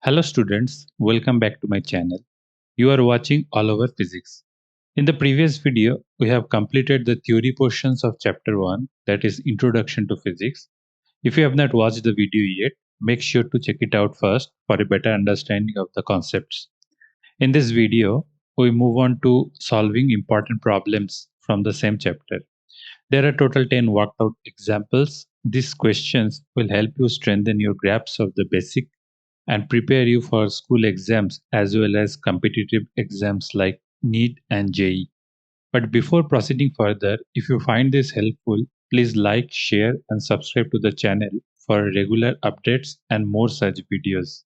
Hello students, welcome back to my channel. You are watching All Over Physics. In the previous video, we have completed the theory portions of chapter 1, that is Introduction to Physics. If you have not watched the video yet, make sure to check it out first for a better understanding of the concepts. In this video, we move on to solving important problems from the same chapter. There are total 10 worked out examples. These questions will help you strengthen your grasp of the basic and prepare you for school exams as well as competitive exams like NEET and JEE. But before proceeding further, if you find this helpful, please like, share, and subscribe to the channel for regular updates and more such videos.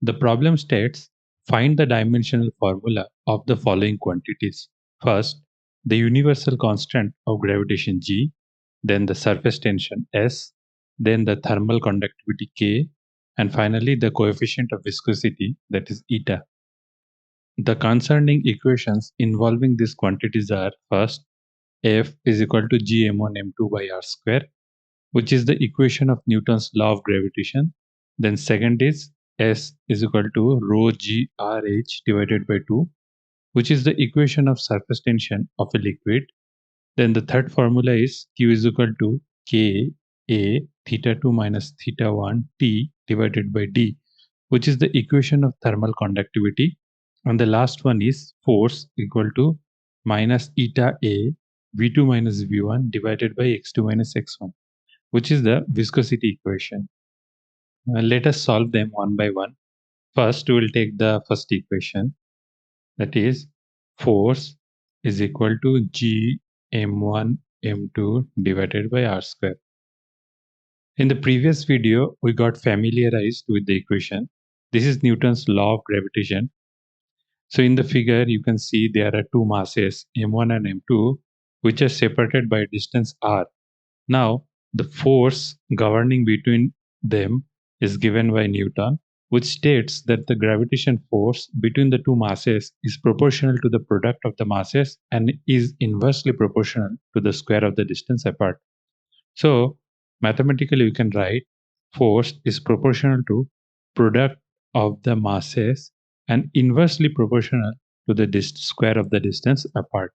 The problem states, find the dimensional formula of the following quantities. First, the universal constant of gravitation G, then the surface tension S, then the thermal conductivity K, and finally the coefficient of viscosity, that is eta. The concerning equations involving these quantities are: first, F is equal to Gm1 m2 by r square, which is the equation of Newton's law of gravitation. Then second is S is equal to rho g RH divided by 2, which is the equation of surface tension of a liquid. Then the third formula is Q is equal to K A theta 2 minus theta 1 T divided by D, which is the equation of thermal conductivity. And the last one is force equal to minus eta A V2 minus V1 divided by X2 minus X1, which is the viscosity equation. Let us solve them one by one. First, we will take the first equation, that is force is equal to G m1 m2 divided by r square. In the previous video, we got familiarized with the equation. This is Newton's law of gravitation. So in the figure, you can see there are two masses, m1 and m2, which are separated by a distance r. Now, the force governing between them is given by Newton, which states that the gravitation force between the two masses is proportional to the product of the masses and is inversely proportional to the square of the distance apart. So, mathematically, we can write force is proportional to product of the masses and inversely proportional to the square of the distance apart.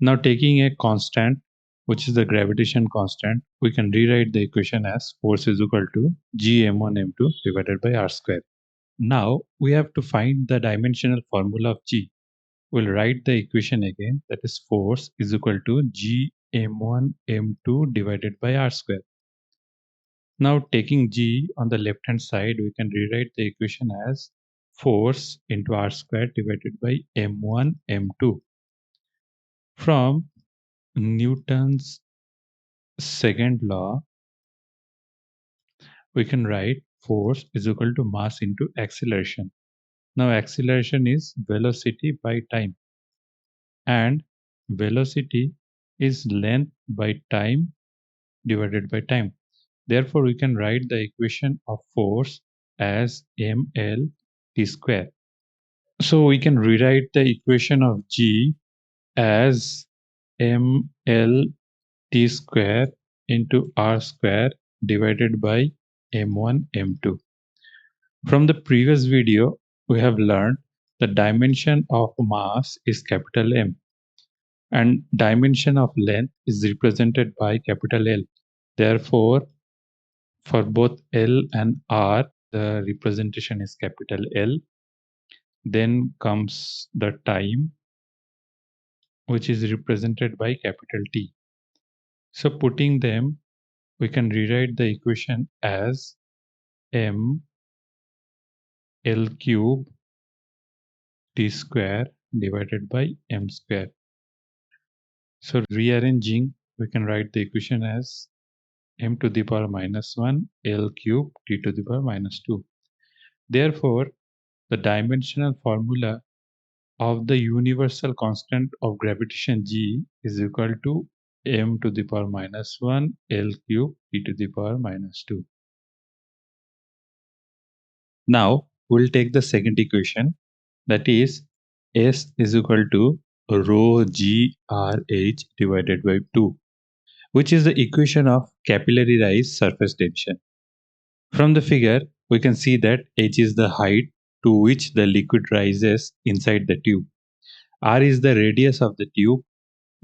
Now, taking a constant, which is the gravitation constant, we can rewrite the equation as force is equal to Gm1 m2 divided by r square. Now we have to find the dimensional formula of G. We'll write the equation again, that is force is equal to Gm1 m2 divided by r square. Now taking G on the left hand side, we can rewrite the equation as force into r square divided by m1 m2. From Newton's second law, we can write force is equal to mass into acceleration. Now acceleration is velocity by time, and velocity is length by time divided by time. Therefore, we can write the equation of force as ml t square. So we can rewrite the equation of G as ml t square into r square divided by m1 m2. From the previous video, we have learned the dimension of mass is capital M and dimension of length is represented by capital L. Therefore, for both L and R, the representation is capital L. Then comes the time, which is represented by capital T. So putting them, we can rewrite the equation as m L cube t square divided by m square. So rearranging, we can write the equation as m to the power minus 1 L cube t to the power minus 2. Therefore, the dimensional formula of the universal constant of gravitation G is equal to m to the power minus 1 L cube e to the power minus 2. Now we'll take the second equation, that is S is equal to rho G R H divided by 2, which is the equation of capillary rise surface tension. From the figure, we can see that h is the height to which the liquid rises inside the tube. R is the radius of the tube,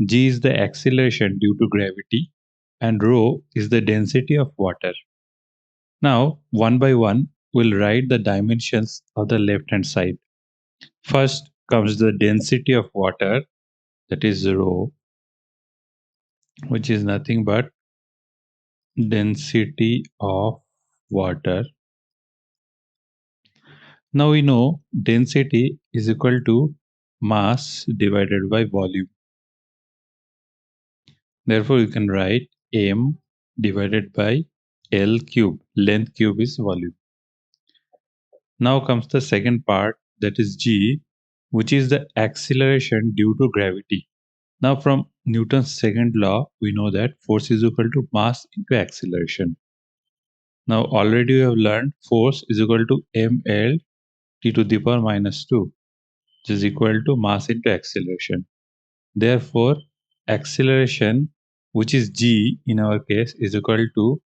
G is the acceleration due to gravity, and rho is the density of water. Now, one by one, we'll write the dimensions of the left-hand side. First comes the density of water, that is rho, which is nothing but density of water. Now we know density is equal to mass divided by volume. Therefore, you can write m divided by L cube. Length cube is volume. Now comes the second part, that is G, which is the acceleration due to gravity. Now from Newton's second law, we know that force is equal to mass into acceleration. Now already we have learned force is equal to ml t to the power minus 2, which is equal to mass into acceleration. Therefore, acceleration, which is g in our case, is equal to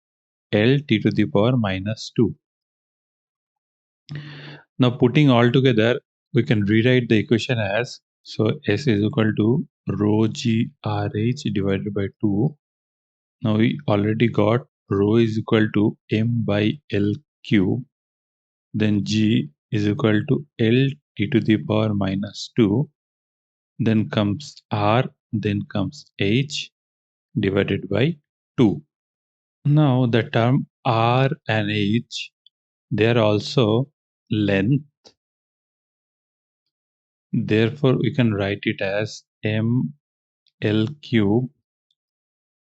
L t to the power minus 2. Now putting all together, we can rewrite the equation as, so S is equal to rho g R h divided by 2. Now we already got rho is equal to m by L cube. Then g is equal to L t to the power minus 2. Then comes R, then comes h divided by 2. Now the term R and h, they are also length. Therefore, we can write it as m L cube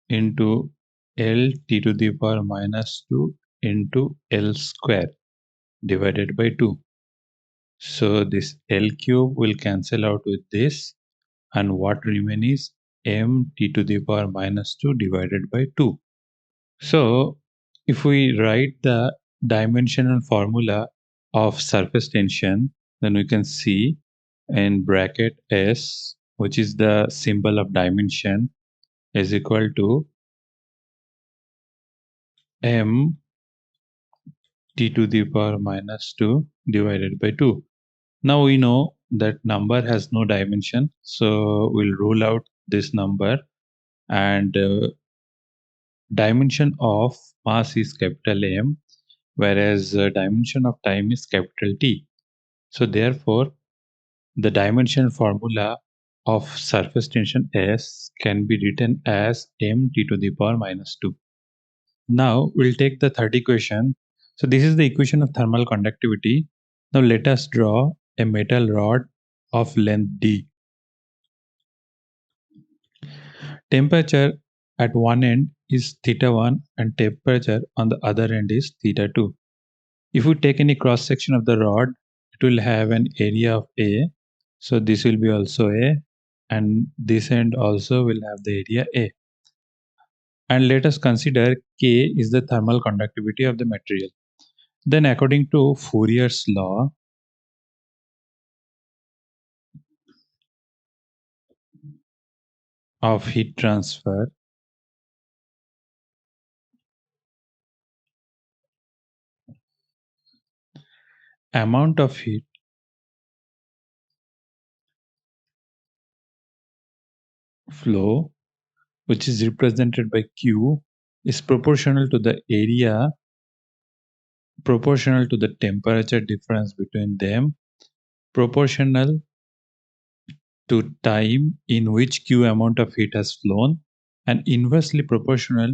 into L t to the power minus 2 into L square divided by 2. So this L cube will cancel out with this, and what remains is m t to the power minus 2 divided by 2. So if we write the dimensional formula of surface tension, then we can see in bracket S, which is the symbol of dimension, is equal to m t to the power minus 2 divided by 2. Now we know that number has no dimension, so we'll rule out this number, and dimension of mass is capital M, whereas dimension of time is capital T. So therefore, the dimension formula of surface tension S can be written as m t to the power minus 2. Now we'll take the third equation. So this is the equation of thermal conductivity. Now let us draw a metal rod of length d. Temperature at one end is theta1 and temperature on the other end is theta2. If we take any cross section of the rod, it will have an area of A. So this will be also A, and this end also will have the area A. And let us consider K is the thermal conductivity of the material. Then according to Fourier's law, of heat transfer, amount of heat flow, which is represented by Q, is proportional to the area proportional to the temperature difference between them, proportional to time in which Q amount of heat has flown, and inversely proportional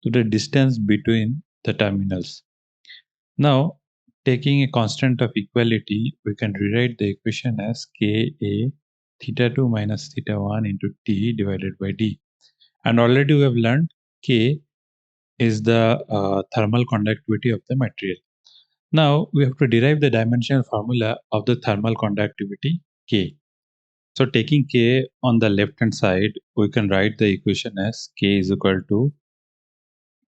to the distance between the terminals. Now, taking a constant of equality, we can rewrite the equation as Ka theta2 minus theta1 into T divided by D. And already we have learned K is the thermal conductivity of the material. Now we have to derive the dimensional formula of the thermal conductivity K. So taking k on the left hand side, we can write the equation as k is equal to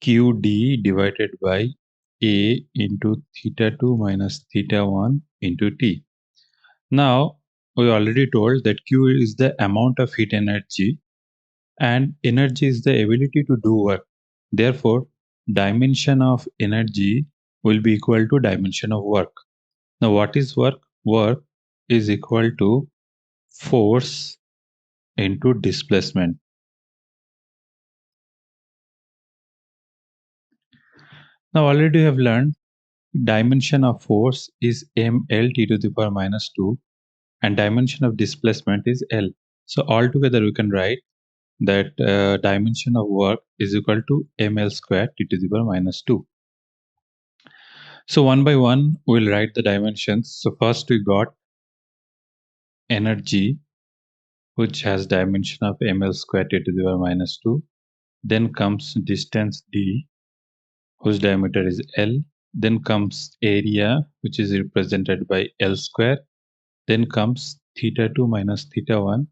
qd divided by a into theta 2 minus theta 1 into t. Now, we already told that q is the amount of heat energy and energy is the ability to do work. Therefore, dimension of energy will be equal to dimension of work. Now, what is work? Work is equal to force into displacement. Now, already we have learned dimension of force is ml t to the power minus 2 and dimension of displacement is L. So, altogether we can write that dimension of work is equal to ml square t to the power minus 2. So one by one, we'll write the dimensions. So first we got energy, which has dimension of ml squared t to the power minus 2. Then comes distance d, whose diameter is L. Then comes area, which is represented by L square. Then comes theta 2 minus theta 1.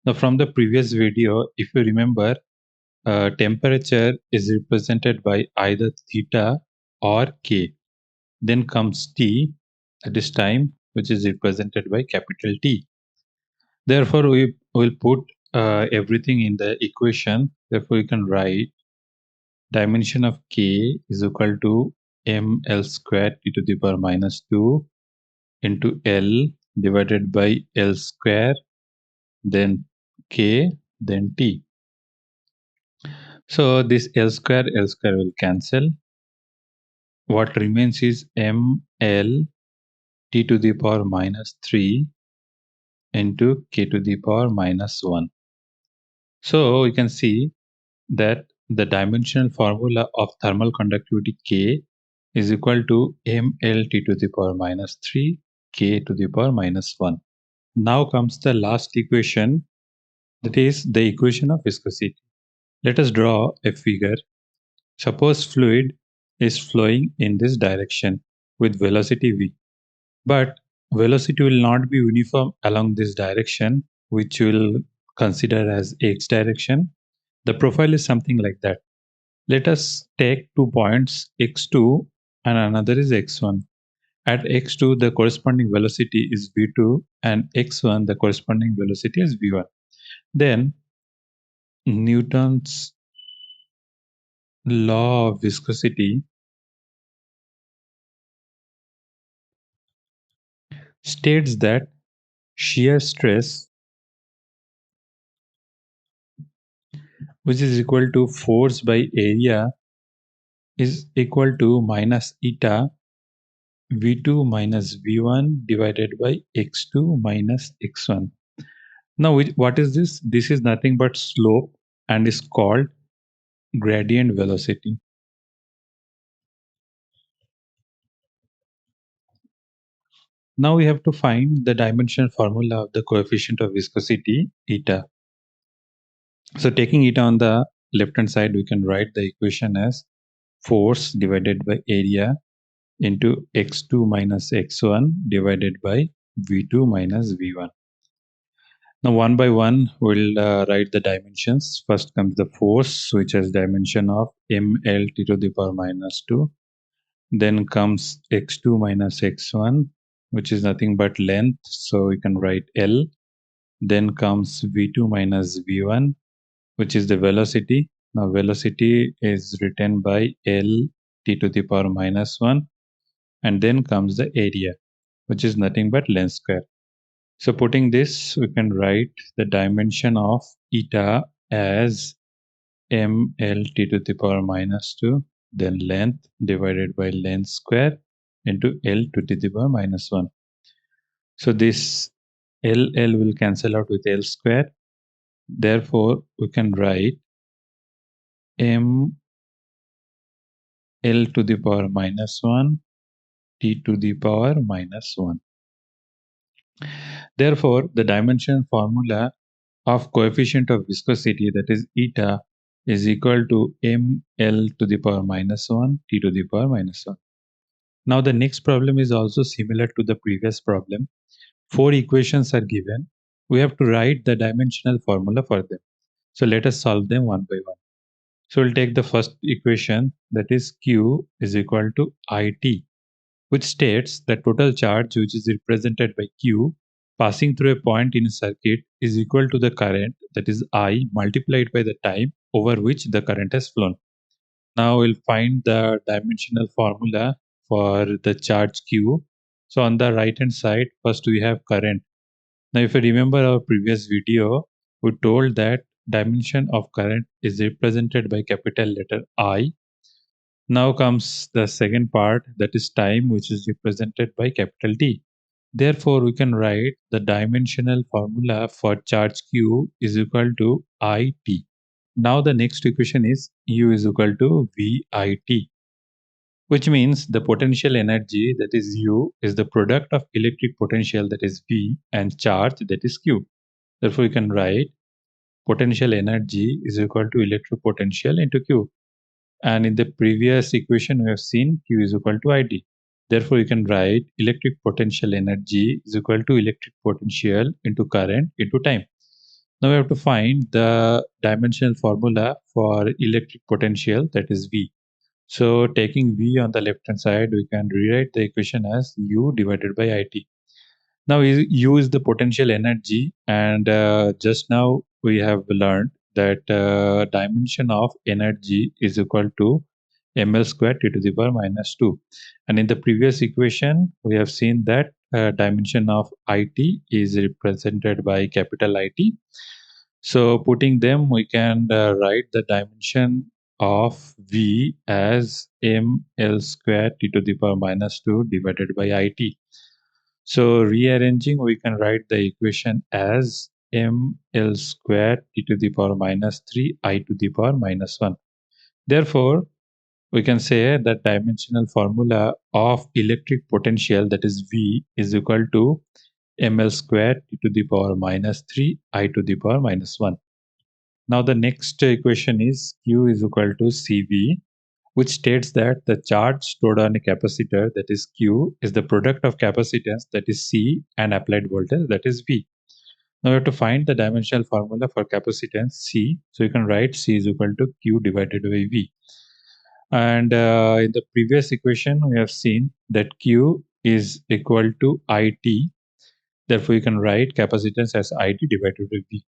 Now from the previous video, if you remember, temperature is represented by either theta or k. Then comes t, that is time, which is represented by capital T. Therefore, we will put everything in the equation. Therefore, we can write dimension of k is equal to ml squared t to the power minus 2 into L divided by L square, then k, then t. So this L square will cancel. What remains is ml t to the power minus 3 into k to the power minus 1. So you can see that the dimensional formula of thermal conductivity K is equal to mLT to the power minus 3 K to the power minus 1. Now comes the last equation, that is the equation of viscosity. Let us draw a figure. Suppose fluid is flowing in this direction with velocity v, but velocity will not be uniform along this direction, which we'll consider as x direction. The profile is something like that. Let us take 2 points, x2 and another is x1. At x2, the corresponding velocity is v2 and x1, the corresponding velocity is v1. Then Newton's law of viscosity states that shear stress, which is equal to force by area, is equal to minus eta v2 minus v1 divided by x2 minus x1. Now, what is this? This is nothing but slope and is called gradient velocity. Now we have to find the dimensional formula of the coefficient of viscosity, eta. So taking eta on the left hand side, we can write the equation as force divided by area into x2 minus x1 divided by v2 minus v1. Now one by one, we'll write the dimensions. First comes the force, which has dimension of ml t to the power minus 2. Then comes x2 minus x1, which is nothing but length, so we can write L. Then comes v2 minus v1, which is the velocity. Now velocity is written by L t to the power minus 1. And then comes the area, which is nothing but length square. So putting this, we can write the dimension of eta as ml t to the power minus 2, then length divided by length square into L to the power minus 1. So this L will cancel out with L square. Therefore, we can write m L to the power minus 1 t to the power minus 1. Therefore, the dimension formula of coefficient of viscosity, that is eta, is equal to ml to the power minus 1 t to the power minus 1. Now the next problem is also similar to the previous problem. 4 equations are given. we have to write the dimensional formula for them. So let us solve them one by one. So we'll take the first equation, that is Q is equal to IT, which states that total charge which is represented by Q passing through a point in a circuit is equal to the current, that is I, multiplied by the time over which the current has flown. Now we'll find the dimensional formula for the charge Q. So on the right hand side, first we have current. Now if you remember our previous video, we told that dimension of current is represented by capital letter I. Now comes the second part, that is time, which is represented by capital T. Therefore, we can write the dimensional formula for charge Q is equal to IT. Now the next equation is U is equal to VIT, which means the potential energy, that is U, is the product of electric potential, that is V, and charge, that is Q. Therefore, we can write potential energy is equal to electric potential into Q. And in the previous equation, we have seen Q is equal to IT. Therefore, you can write electric potential energy is equal to electric potential into current into time. Now we have to find the dimensional formula for electric potential, that is V. So taking V on the left hand side, we can rewrite the equation as U divided by IT. Now U is the potential energy, and just now we have learned that dimension of energy is equal to ml square t to the power minus 2. And in the previous equation, we have seen that dimension of IT is represented by capital IT. So putting them, we can write the dimension of V as ml square t to the power minus 2 divided by IT. So rearranging, we can write the equation as ml square t to the power minus 3 I to the power minus 1. Therefore, we can say that dimensional formula of electric potential, that is V, is equal to ml square t to the power minus 3 I to the power minus 1. Now the next equation is Q is equal to CV, which states that the charge stored on a capacitor, that is Q, is the product of capacitance, that is C, and applied voltage, that is V. Now we have to find the dimensional formula for capacitance C. So you can write C is equal to Q divided by V. And in the previous equation, we have seen that Q is equal to IT. Therefore, you can write capacitance as IT divided by V.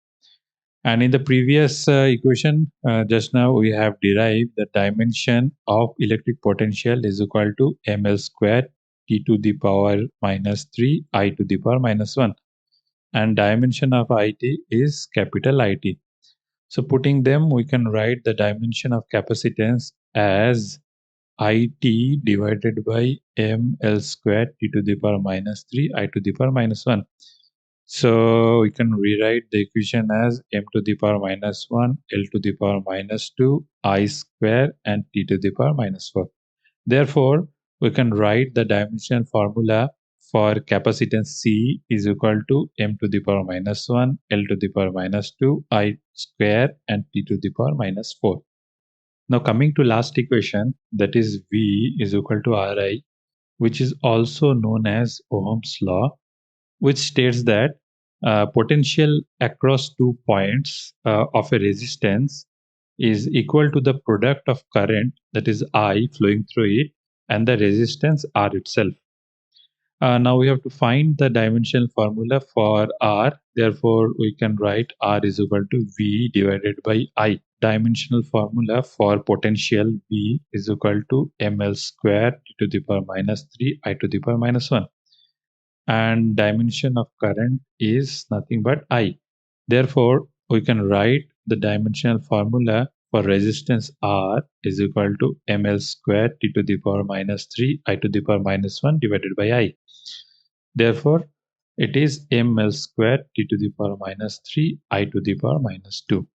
And in the previous equation, just now we have derived the dimension of electric potential is equal to ml square t to the power minus 3 I to the power minus 1. And dimension of IT is capital IT. So putting them, we can write the dimension of capacitance as IT divided by ml square t to the power minus 3 I to the power minus 1. So we can rewrite the equation as m to the power minus 1, L to the power minus 2, I square, and t to the power minus 4. Therefore, we can write the dimensional formula for capacitance C is equal to m to the power minus 1, L to the power minus 2, I square, and t to the power minus 4. Now coming to last equation, that is V is equal to Ri, which is also known as Ohm's law, which states that potential across 2 points of a resistance is equal to the product of current, that is I, flowing through it, and the resistance R itself. Now we have to find the dimensional formula for R. Therefore, we can write R is equal to V divided by I. Dimensional formula for potential V is equal to ml square t to the power minus 3 I to the power minus 1. And dimension of current is nothing but I. Therefore, we can write the dimensional formula for resistance R is equal to ml square t to the power minus 3 I to the power minus 1 divided by I. Therefore, it is ml square t to the power minus 3 I to the power minus 2.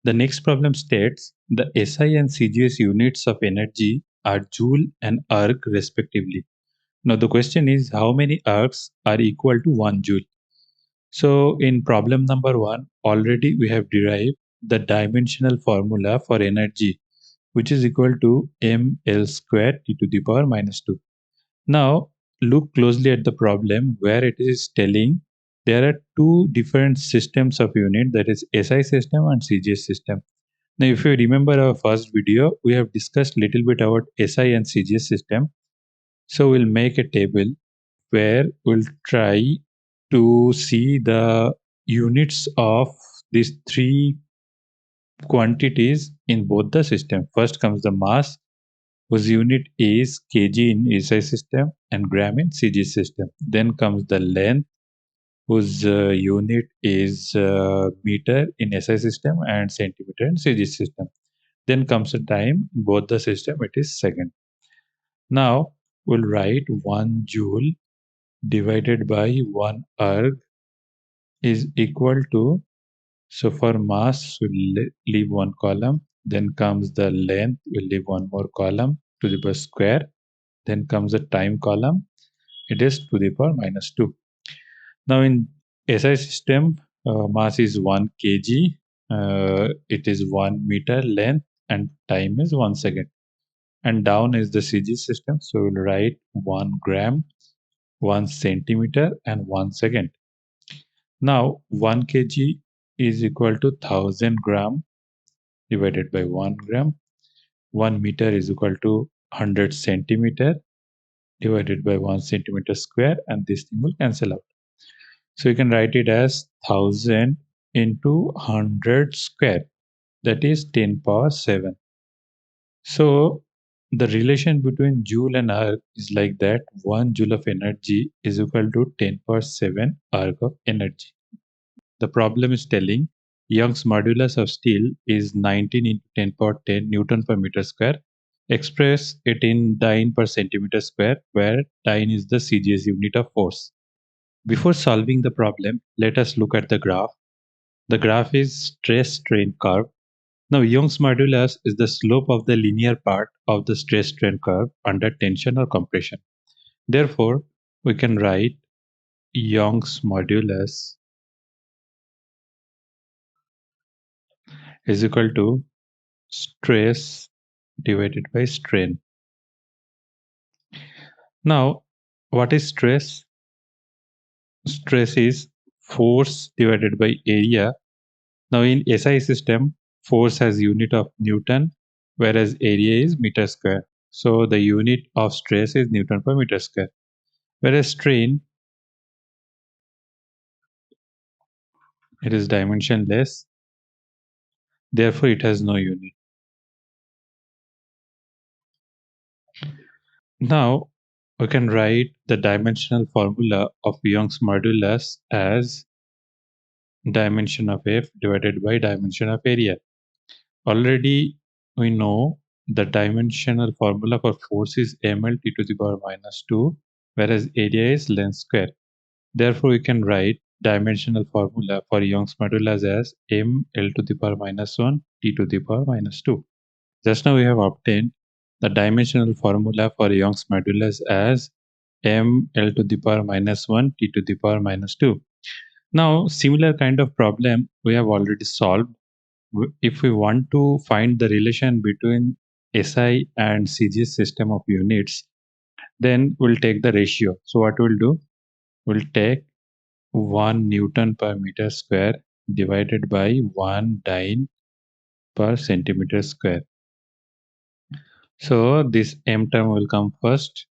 The next problem states the SI and CGS units of energy are joule and erg respectively. Now the question is how many ergs are equal to 1 joule. So in problem number 1, already we have derived the dimensional formula for energy, which is equal to ml square t to the power minus 2. Now look closely at the problem where it is telling there are two different systems of unit, that is SI system and CGS system. Now, if you remember our first video, we have discussed little bit about SI and CGS system. So we'll make a table where we'll try to see the units of these three quantities in both the system. First comes the mass, whose unit is kg in SI system and gram in CG system. Then comes the length, whose unit is meter in SI system and centimeter in CG system. Then comes the time, both the system, it is second. Now we'll write 1 joule divided by 1 erg is equal to, so for mass we'll leave one column, then comes the length, we'll leave one more column, to the power square, then comes the time column, it is to the power minus 2. Now in SI system, mass is 1 kg, it is 1 meter length, and time is 1 second. And down is the CG system, so we'll write 1 gram, 1 centimeter, and 1 second. Now 1 kg is equal to 1000 gram divided by 1 gram. 1 meter is equal to 100 centimeter divided by 1 centimeter square, and this thing will cancel out. So you can write it as 1000 into 100 square, that is 10 power 7. So the relation between joule and erg is like that: 1 joule of energy is equal to 10 power 7 erg of energy. The problem is telling Young's modulus of steel is 19 into 10 power 10 Newton per meter square. Express it in dyne per centimeter square, where dyne is the CGS unit of force. Before solving the problem, let us look at the graph. The graph is stress-strain curve. Now, Young's modulus is the slope of the linear part of the stress-strain curve under tension or compression. Therefore, we can write Young's modulus is equal to stress divided by strain. Now, what is stress? Stress is force divided by area. Now, in SI system, force has unit of Newton, whereas area is meter square. So the unit of stress is Newton per meter square. Whereas strain, it is dimensionless, therefore it has no unit. Now we can write the dimensional formula of Young's modulus as dimension of F divided by dimension of area. Already we know the dimensional formula for force is ml t to the power minus 2, whereas area is length square. Therefore, we can write dimensional formula for Young's modulus as m L to the power minus 1 t to the power minus 2. Just now we have obtained the dimensional formula for Young's modulus as m L to the power minus 1 t to the power minus 2. Now, similar kind of problem we have already solved. If we want to find the relation between SI and CGS system of units, then we'll take the ratio. So what we'll do, we'll take 1 Newton per meter square divided by 1 dyne per centimeter square. So this m term will come first,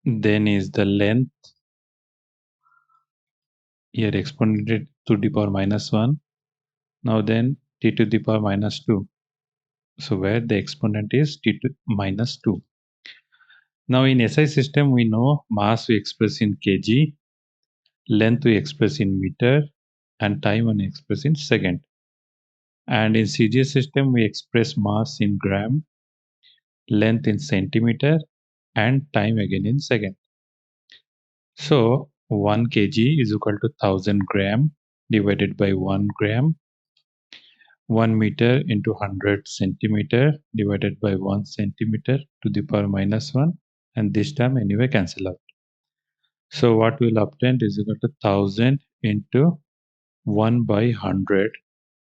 then is the length, here exponent to the power minus 1, now then t to the power minus 2. So where the exponent is t to minus 2. Now in SI system we know mass we express in kg, length we express in meter, and time we express in second. And in CGS system we express mass in gram, length in centimeter, and time again in second. So 1 kg is equal to 1000 gram divided by 1 gram, 1 meter into 100 centimeter divided by 1 centimeter to the power minus 1, and this term anyway cancel out. So what we'll obtain is equal to 1000 into 1 by 100,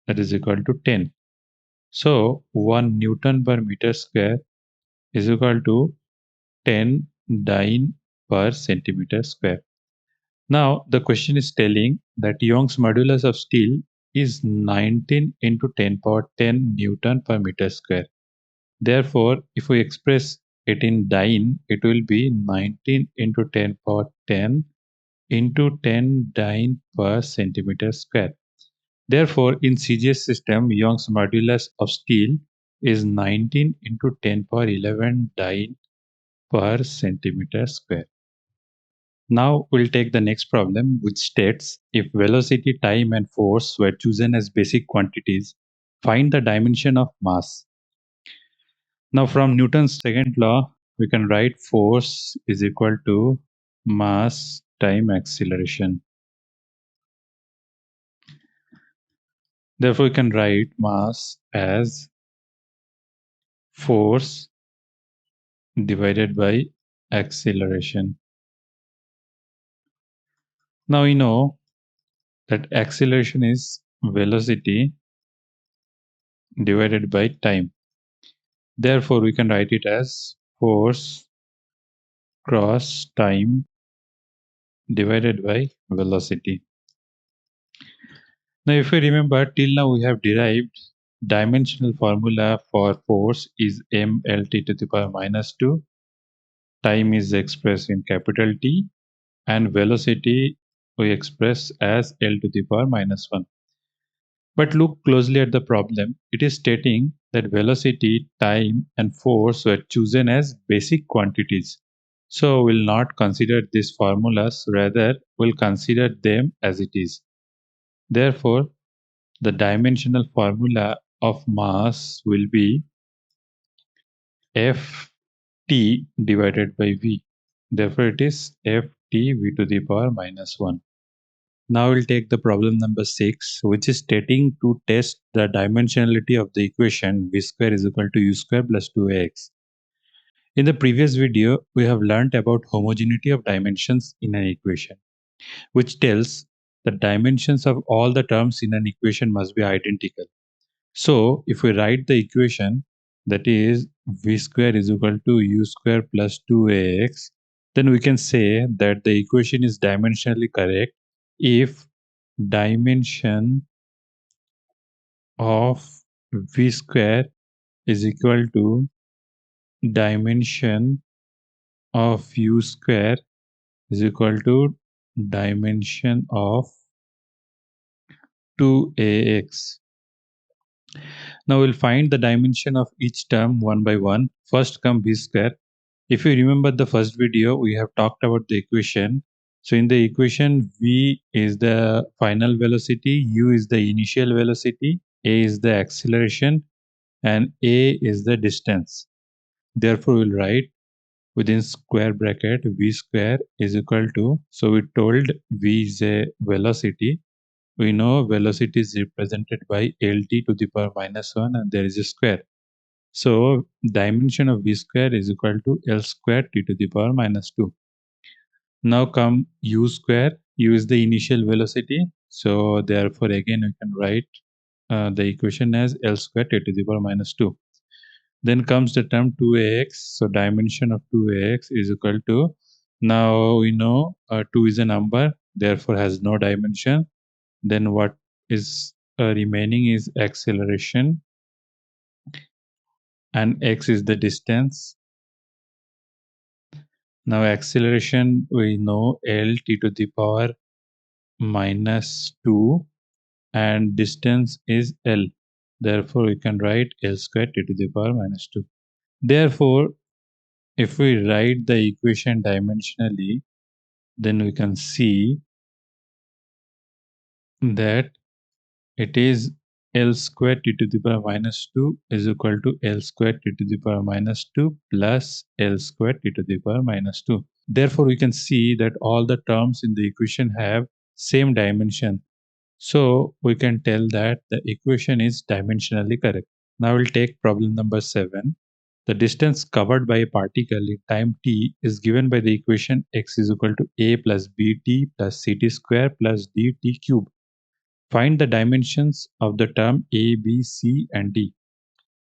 that is equal to 10. So 1 Newton per meter square is equal to 10 dyne per centimeter square. Now, the question is telling that Young's modulus of steel is 19 into 10 power 10 Newton per meter square. Therefore, if we express it in dyne, it will be 19 into 10 power 10 into 10 dyne per centimeter square. Therefore, in CGS system, Young's modulus of steel is 19 into 10 power 11 dyne per centimeter square. Now we'll take the next problem, which states if velocity, time, and force were chosen as basic quantities, find the dimension of mass. Now, from Newton's second law, we can write force is equal to mass time acceleration. Therefore, we can write mass as force divided by acceleration. Now we know that acceleration is velocity divided by time. Therefore, we can write it as force cross time divided by velocity. Now, if we remember, till now we have derived dimensional formula for force is mLt to the power minus 2. Time is expressed in capital T, and velocity we express as L to the power minus 1. But look closely at the problem. It is stating that velocity, time, and force were chosen as basic quantities. So we'll not consider these formulas, rather we'll consider them as it is. Therefore, the dimensional formula of mass will be Ft divided by V. Therefore, it is Ft V to the power minus 1. Now we'll take the problem number 6, which is stating to test the dimensionality of the equation v square is equal to u square plus 2ax. In the previous video, we have learnt about homogeneity of dimensions in an equation, which tells the dimensions of all the terms in an equation must be identical. So, if we write the equation, that is v square is equal to u square plus 2ax, then we can say that the equation is dimensionally correct if dimension of v square is equal to dimension of u square is equal to dimension of 2ax. Now we'll find the dimension of each term one by one. First come v square. If you remember the first video, we have talked about the equation. So in the equation, v is the final velocity, u is the initial velocity, a is the acceleration, and a is the distance. Therefore, we'll write within square bracket v square is equal to, so we told v is a velocity. We know velocity is represented by lt to the power minus 1 and there is a square. So dimension of v square is equal to l square t to the power minus 2. Now come u square. U is the initial velocity. So therefore again we can write the equation as l square t to the power minus 2. Then comes the term 2ax. So dimension of 2ax is equal to, now we know 2 is a number, therefore has no dimension. Then what is remaining is acceleration, and x is the distance. Now acceleration we know L t to the power minus 2 and distance is L. Therefore we can write L square t to the power minus 2. Therefore, if we write the equation dimensionally, then we can see that it is L square t to the power minus 2 is equal to L square t to the power minus 2 plus L square t to the power minus 2. Therefore, we can see that all the terms in the equation have same dimension. So we can tell that the equation is dimensionally correct. Now we'll take problem number 7. The distance covered by a particle in time t is given by the equation x is equal to a plus bt plus ct square plus dt cube. Find the dimensions of the term a, b, c, and d.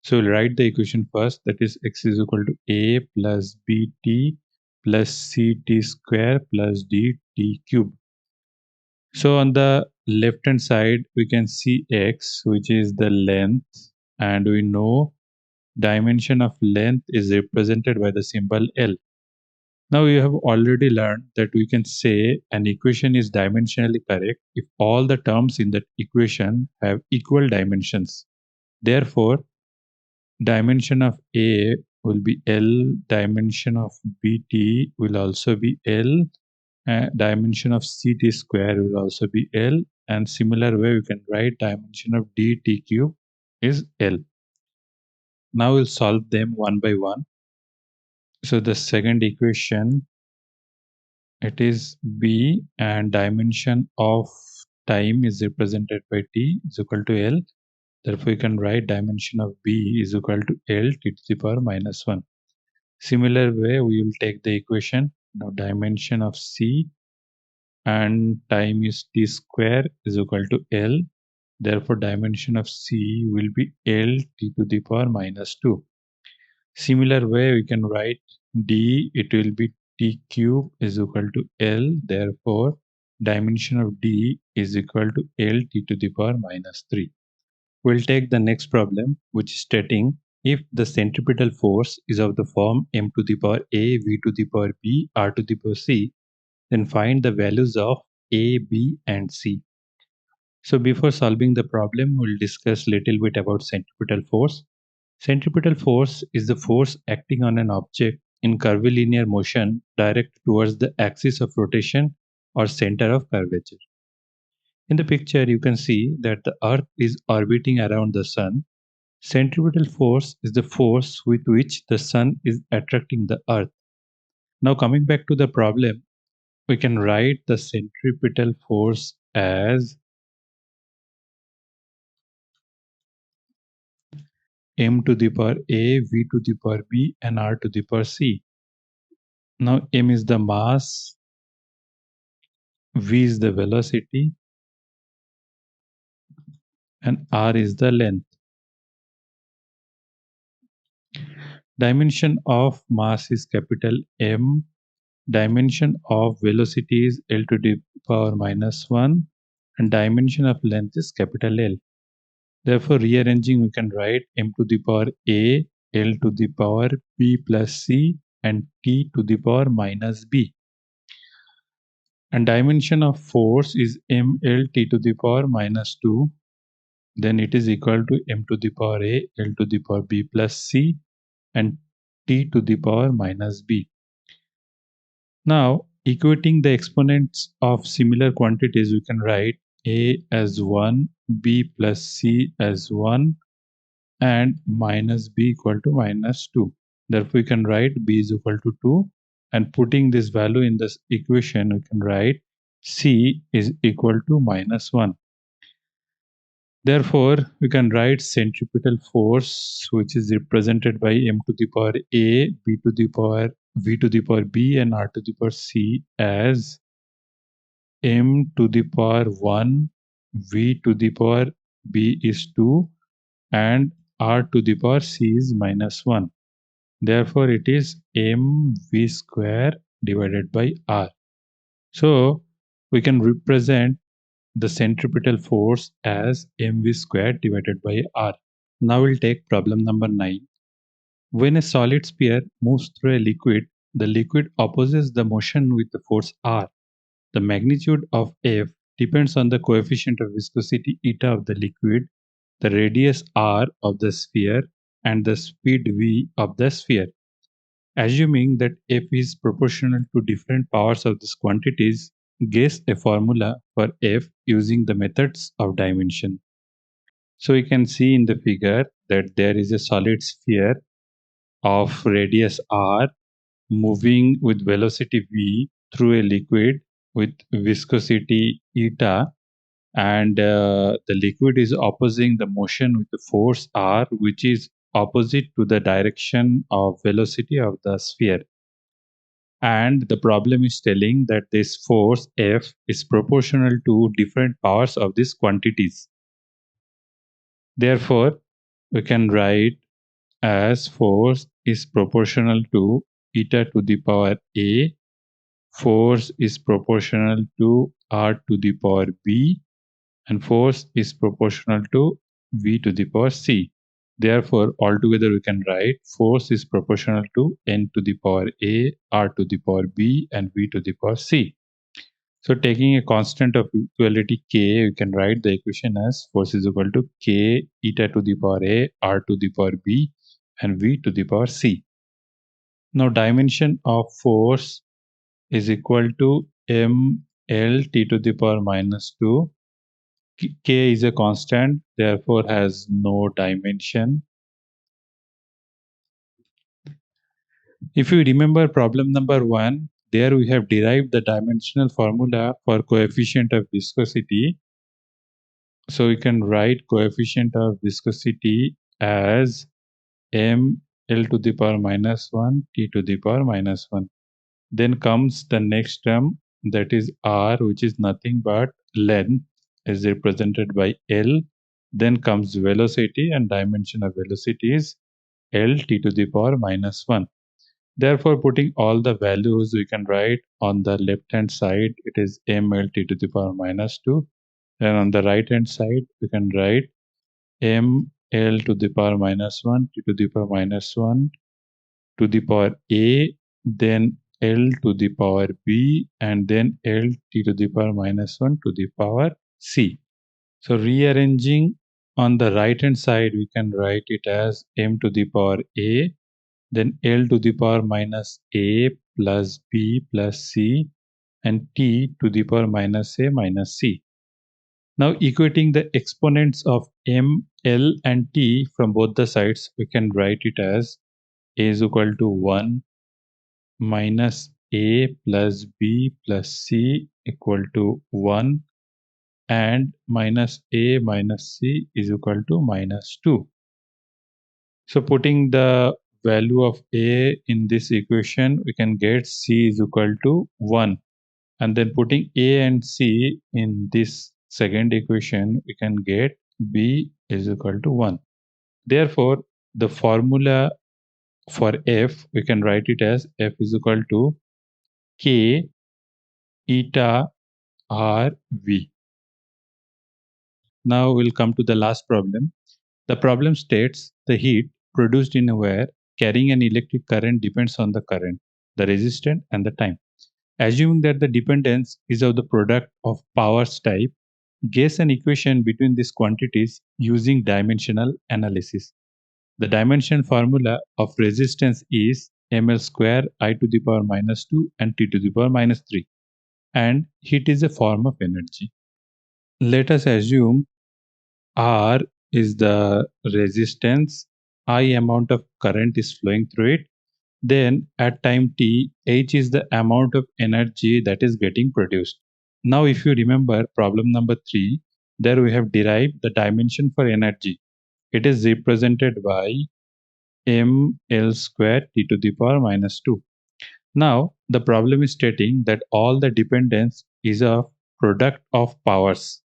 So we'll write the equation first, that is x is equal to a plus bt plus ct square plus dt cube. So on the left hand side, we can see x, which is the length, and we know dimension of length is represented by the symbol L. Now you have already learned that we can say an equation is dimensionally correct if all the terms in that equation have equal dimensions. Therefore, dimension of A will be L, dimension of BT will also be L, dimension of CT square will also be L, and similar way we can write dimension of DT cube is L. Now we'll solve them one by one. So the second equation, it is B, and dimension of time is represented by T is equal to L. Therefore, we can write dimension of B is equal to L T to the power minus 1. Similar way, we will take the equation. Now dimension of C and time is T square is equal to L. Therefore, dimension of C will be L T to the power minus 2. Similar way, we can write D, it will be T cube is equal to L. Therefore, dimension of D is equal to L T to the power minus 3. We'll take the next problem, which is stating if the centripetal force is of the form m to the power a, v to the power b, r to the power c, then find the values of a, b, and c. So before solving the problem, we'll discuss little bit about centripetal force. Centripetal force is the force acting on an object in curvilinear motion direct towards the axis of rotation or center of curvature. In the picture, you can see that the Earth is orbiting around the Sun. Centripetal force is the force with which the Sun is attracting the Earth. Now, coming back to the problem, we can write the centripetal force as m to the power a, v to the power b, and r to the power c. Now, m is the mass, v is the velocity, and r is the length. Dimension of mass is capital M. Dimension of velocity is L to the power minus 1, and dimension of length is capital L. Therefore, rearranging, we can write m to the power a, L to the power b plus c, and t to the power minus b. And dimension of force is ml t to the power minus 2. Then it is equal to m to the power a, L to the power b plus c, and t to the power minus b. Now, equating the exponents of similar quantities, we can write a as 1, b plus c as 1, and minus b equal to minus 2. Therefore, we can write b is equal to 2, and putting this value in this equation, we can write c is equal to minus 1. Therefore, we can write centripetal force, which is represented by m to the power a, b to the power, v to the power b, and r to the power c as m to the power 1, v to the power b is 2, and r to the power c is minus 1. Therefore, it is mv square divided by r. So, we can represent the centripetal force as mv squared divided by r. Now we'll take problem number 9. When a solid sphere moves through a liquid, the liquid opposes the motion with the force r. The magnitude of F depends on the coefficient of viscosity eta of the liquid, the radius r of the sphere, and the speed v of the sphere. Assuming that F is proportional to different powers of these quantities, guess a formula for F using the methods of dimension. So you can see in the figure that there is a solid sphere of radius r moving with velocity v through a liquid with viscosity eta, and the liquid is opposing the motion with the force r, which is opposite to the direction of velocity of the sphere. And the problem is telling that this force F is proportional to different powers of these quantities. Therefore, we can write as force is proportional to eta to the power a, force is proportional to r to the power b, and force is proportional to v to the power c. Therefore, altogether we can write force is proportional to n to the power a, r to the power b, and v to the power c. So taking a constant of equality k, we can write the equation as force is equal to k eta to the power a, r to the power b, and v to the power c. Now dimension of force is equal to ml t to the power minus 2. K is a constant, therefore has no dimension. If you remember problem number 1, there we have derived the dimensional formula for coefficient of viscosity. So we can write coefficient of viscosity as m L to the power minus 1 T to the power minus 1. Then comes the next term, that is R, which is nothing but length is represented by L. Then comes velocity, and dimension of velocity is L T to the power minus 1. Therefore, putting all the values, we can write on the left hand side it is ml T to the power minus 2. And on the right hand side, we can write ml to the power minus 1 T to the power minus 1 to the power a, then L to the power b, and then L T to the power minus 1 to the power c. So rearranging on the right hand side, we can write it as m to the power a, then L to the power minus a plus b plus c, and t to the power minus a minus c. Now equating the exponents of m, l, and t from both the sides, we can write it as a is equal to 1 minus a plus b plus c equal to 1, and minus a minus c is equal to minus 2. So putting the value of a in this equation, we can get c is equal to 1. And then putting a and c in this second equation, we can get b is equal to 1. Therefore, the formula for f, we can write it as f is equal to k eta r v. Now we'll come to the last problem. The problem states the heat produced in a wire carrying an electric current depends on the current, the resistance, and the time. Assuming that the dependence is of the product of powers type, guess an equation between these quantities using dimensional analysis. The dimension formula of resistance is ml square I to the power minus 2 and t to the power minus 3, and heat is a form of energy. Let us assume R is the resistance, I amount of current is flowing through it. Then at time t, H is the amount of energy that is getting produced. Now if you remember problem number 3, there we have derived the dimension for energy. It is represented by ml square t to the power minus 2. Now the problem is stating that all the dependence is a product of powers.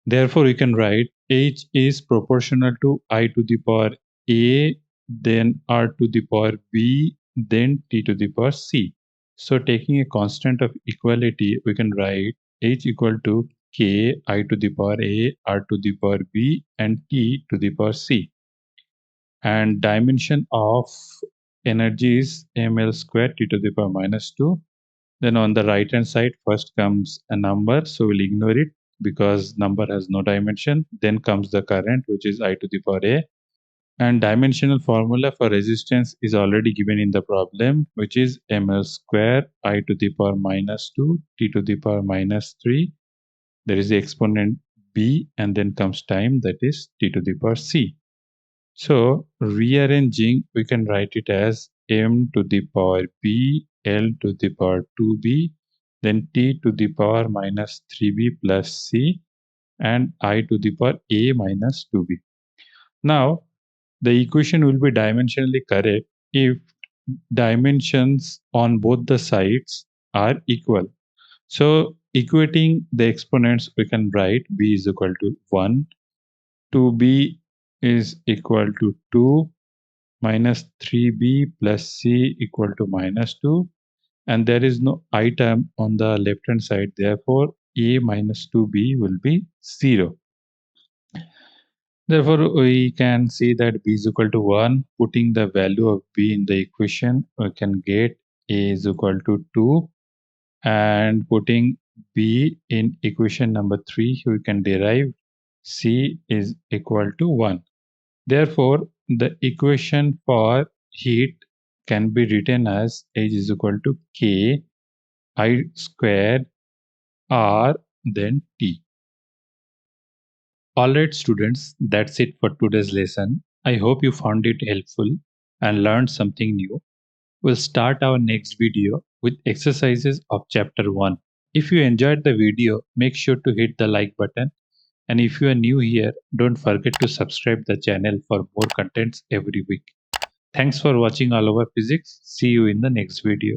Therefore, we can write H is proportional to I to the power A, then R to the power B, then T to the power C. So taking a constant of equality, we can write H equal to K I to the power A, R to the power B, and T to the power C. And dimension of energy is ml square T to the power minus 2. Then on the right hand side, first comes a number, so we'll ignore it because number has no dimension. Then comes the current, which is I to the power A. And dimensional formula for resistance is already given in the problem, which is ml square I to the power minus 2 t to the power minus 3. There is the exponent b, and then comes time, that is t to the power c. So rearranging, we can write it as m to the power b, L to the power 2b, then t to the power minus 3b plus c, and I to the power a minus 2b. Now, the equation will be dimensionally correct if dimensions on both the sides are equal. So, equating the exponents, we can write b is equal to 1, 2b is equal to 2, minus 3b plus c equal to minus 2, and there is no I term on the left hand side. Therefore, a minus 2b will be 0. Therefore, we can see that b is equal to 1. Putting the value of b in the equation, we can get a is equal to 2. And putting b in equation number 3, we can derive c is equal to 1. Therefore, the equation for heat can be written as H is equal to K I squared R then T. Alright students, that's it for today's lesson. I hope you found it helpful and learned something new. We'll start our next video with exercises of chapter 1. If you enjoyed the video, make sure to hit the like button, and if you are new here, don't forget to subscribe the channel for more contents every week. Thanks for watching all over physics. See you in the next video.